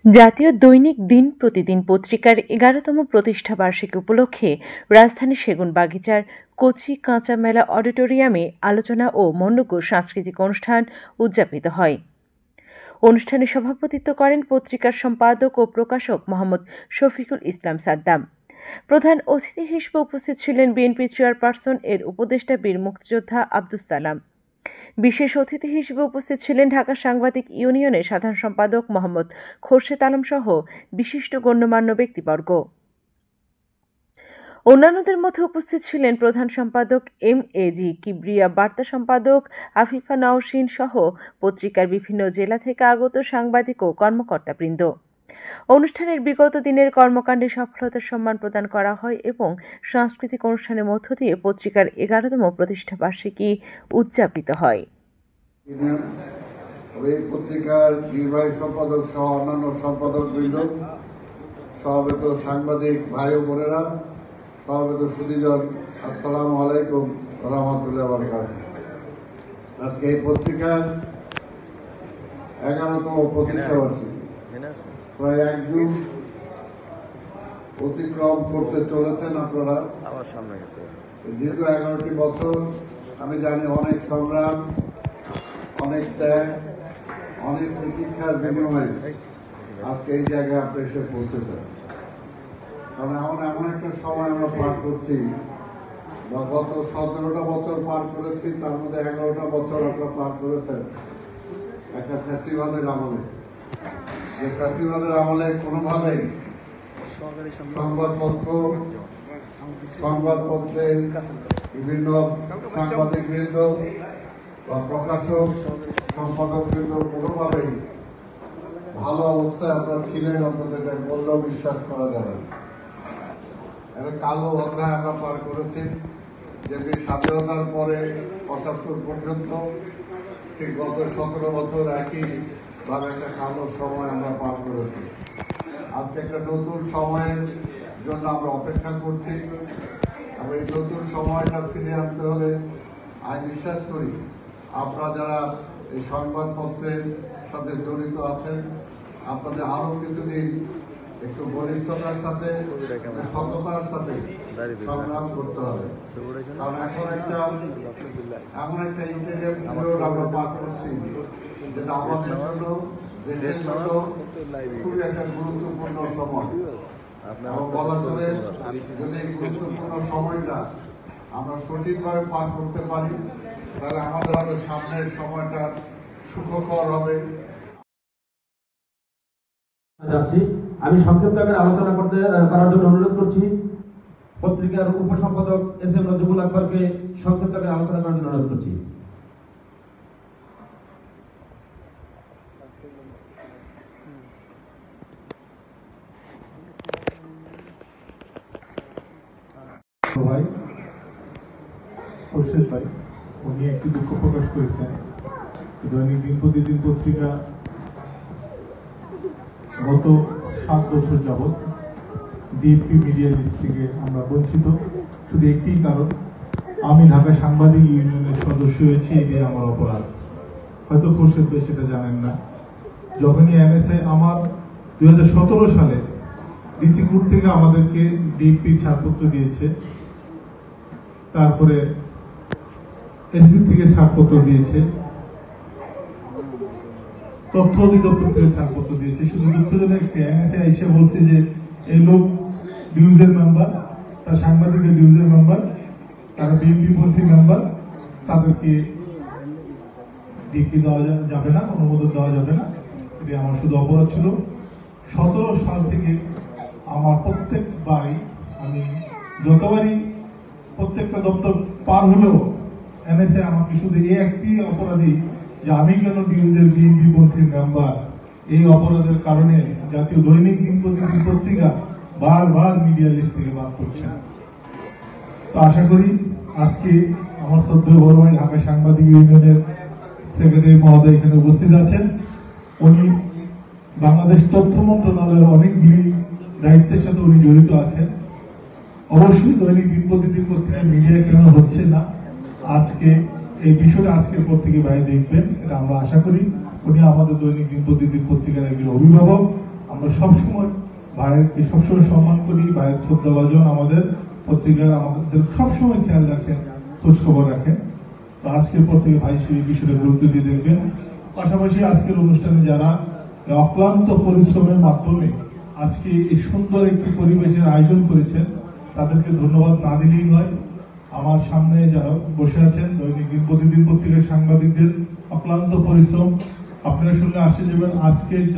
জাতীয় দৈনিক দিন প্রতিদিন পত্রিকার ১১তম প্রতিষ্ঠা বার্ষিকী উপলক্ষে রাজধানীর সেগুনবাগিচার কচি কাঁচা মেলা অডিটোরিয়ামে আলোচনা ও মণ্ডপ সাংস্কৃতিক অনুষ্ঠান উদযাপিত হয়। অনুষ্ঠানে সভাপতিত্ব করেন পত্রিকার সম্পাদক ও প্রকাশক মোহাম্মদ শফিকুল ইসলাম সাদ্দাম। প্রধান অতিথি হিসেবে উপস্থিত ছিলেন বিএনপি চেয়ারপারসন এর উপদেষ্টা বীর মুক্তিযোদ্ধা আব্দুস সালাম। বিশেষ অতিথি হিসেবে উপস্থিত ছিলেন ঢাকা সাংবাদিক ইউনিয়নের সাধারণ সম্পাদক মোহাম্মদ খোরশেদ আলম সহ বিশিষ্ট গণ্যমান্য ব্যক্তিবর্গ। অন্যান্যদের মধ্যে উপস্থিত ছিলেন প্রধান সম্পাদক এম.এ.জি. কিবরিয়া, বার্তা সম্পাদক আফিফা নওশিন সহ পত্রিকার বিভিন্ন জেলা থেকে আগত সাংবাদিক ও কর্মকর্তাবৃন্দ। অনুষ্ঠানের বিগত দিনের কর্মকাণ্ডে সফলতার সম্মান প্রদান করা হয় এবং সাংস্কৃতিক অনুষ্ঠানের মধ্য দিয়ে পত্রিকার ১১তম প্রতিষ্ঠা বার্ষিকী উদযাপিত হয়। পত্রিকার নির্বাহী সম্পাদক সহ অন্যান্য সম্পাদকবৃন্দ, সমবেত সাংবাদিক ভাই ও বোনেরা, সমবেত সুধীজন, আসসালামু আলাইকুম ওয়া রাহমাতুল্লাহি ওয়া বারাকাতুহু। আজকে এই পত্রিকার ১১তম প্রতিষ্ঠা বার্ষিকী প্রায় এক যুগ অতিক্রম করতে চলেছেন আপনারা। দীর্ঘ ১১টি বছর আমি জানি অনেক সংগ্রাম, অনেক ত্যাগ, অনেক প্রতীক্ষার বিনিময়ে আজকে এই জায়গায় আপনি এসে পৌঁছেছেন। কারণ এমন একটা সময় আমরা পার করছি, বা গত ১৭টা বছর পার করেছি, তার মধ্যে ১১টা বছর আপনারা পার করেছেন একটা ফ্যাসিবাদের আমলে। যে ফ্যাসিবাদের আমলে কোনোভাবেই সংবাদপত্রের বিভিন্ন সাংবাদিকবৃন্দ বা প্রকাশক সম্পাদকবৃন্দ কোনোভাবেই ভালো অবস্থায় আপনারা ছিলেন, অন্তত এটা বললেও বিশ্বাস করা যাবে। একটা কালো অধ্যায় আমরা পার করেছি, যেটি স্বাধীনতার পরে ৭৫ পর্যন্ত ঠিক গত ১৭ বছর একইভাবে একটা কালো সময় আমরা পার করেছি। আজকে একটা নতুন সময়ের জন্য আমরা অপেক্ষা করছি। এবং এই নতুন সময়টা ফিরে আনতে হলে আমি বিশ্বাস করি আপনারা যারা এই সংবাদপত্রের সাথে জড়িত আছেন, আপনাদের আরো কিছুদিন একটু বলিষ্ঠতার সাথে, সততার সাথে সংগ্রাম করতে হবে। কারণ এমন একটা ইন্টারনেট পিরিয়ড আমরা পাস করছি, যেটা আমাদের জন্য, দেশের জন্য খুবই একটা গুরুত্বপূর্ণ সময়। বলা চলে, যদি এই গুরুত্বপূর্ণ সময়টা আমরা সঠিকভাবে পার করতে পারি, তাহলে আমাদের আরো সামনের সময়টা সুখকর হবে। আমি সংক্ষিপ্ত আলোচনা করার জন্য অনুরোধ করছি পত্রিকার উপসম্পাদক এস.এম. রাজিবুল আকবরকে সংক্ষিপ্ত আলোচনা করার জন্য অনুরোধ করছি। ভাই খোরশেদ ভাই উনি একটি দুঃখ প্রকাশ করেছেন, দৈনিক দিন প্রতিদিন পত্রিকা গত ৭ বছর যাবৎ ডিএপি মিডিয়া লিস্ট থেকে আমরা বঞ্চিত। শুধু একটি কারণ, আমি ঢাকা সাংবাদিক ইউনিয়নের সদস্য হয়েছি, এটাই আমার অপরাধ। হয়তো খোরশেদ ভাই সেটা জানেন না। যখনই এমএসআই আমার ২০১৭ সালে ডিসি কোর্ট থেকে আমাদেরকে ডিএপি ছাড়পত্র দিয়েছে, তারপরে এসবি থেকে ছাড়পত্র দিয়েছে, তথ্য অধিদপ্তর থেকে ছাড়পত্র দিয়েছে। শুধু দুঃখজনক একটি এমএসআই এসে বলছে যে এই লোক ডিউজের মেম্বার, তার সাংবাদিকের ডিউজের মেম্বার, তারা বিএনপি পন্থী মেম্বার, তাদেরকে ডিপি দেওয়া যাবে না, অনুমোদন দেওয়া যাবে না। এটি আমার শুধু অপরাধ ছিল। ১৭ সাল থেকে আমার প্রত্যেকবারই, আমি যতবারই প্রত্যেকটা দপ্তর পার হলেও এমএসএ আমাকে শুধু এই একটি অপরাধী, যে আমি কেন ডিউজের বিএনপি পন্থী মেম্বার, এই অপরাধের কারণে জাতীয় দৈনিক দিন প্রতিদিন পত্রিকা বারবার মিডিয়া লিস্ট থেকে বাদ করছেন। তো আশা করি আজকে আমার শ্রদ্ধেয় বড় ভাই ঢাকা সাংবাদিক ইউনিয়নের সেক্রেটারি মহোদয় এখানে উপস্থিত আছেন। উনি বাংলাদেশ তথ্য মন্ত্রণালয়ের অনেকগুলি দায়িত্বের সাথে উনি জড়িত আছেন। অবশ্যই দৈনিক দিন প্রতিদিন পত্রিকা মিডিয়া কেন হচ্ছে না, আজকে এই বিষয়টা আজকের পর থেকে ভাই দেখবেন, এটা আমরা আশা করি। উনি আমাদের দৈনিক দিন প্রতিদিন পত্রিকার একজন অভিভাবক। আমরা সবসময় ভাইকে সবসময় সম্মান করি, ভাইয়ের শ্রদ্ধাভাজন আমাদের পত্রিকার আমাদের সবসময় খেয়াল রাখেন, খোঁজ খবর রাখেন। তো আজকের পর থেকে ভাই সেই বিষয়টা গুরুত্ব দিয়ে দেখবেন। পাশাপাশি আজকের অনুষ্ঠানে যারা অক্লান্ত পরিশ্রমের মাধ্যমে আজকে এই সুন্দর একটি পরিবেশের আয়োজন করেছেন, তাদেরকে ধন্যবাদ না দিলেই নয়। আমার সামনে যারা বসে আছেন দৈনিক প্রতিদিন পত্রিকার সাংবাদিকদের অক্লান্ত পরিশ্রম, আপনারা শুনলে আশ্চর্য হবেন। আজকে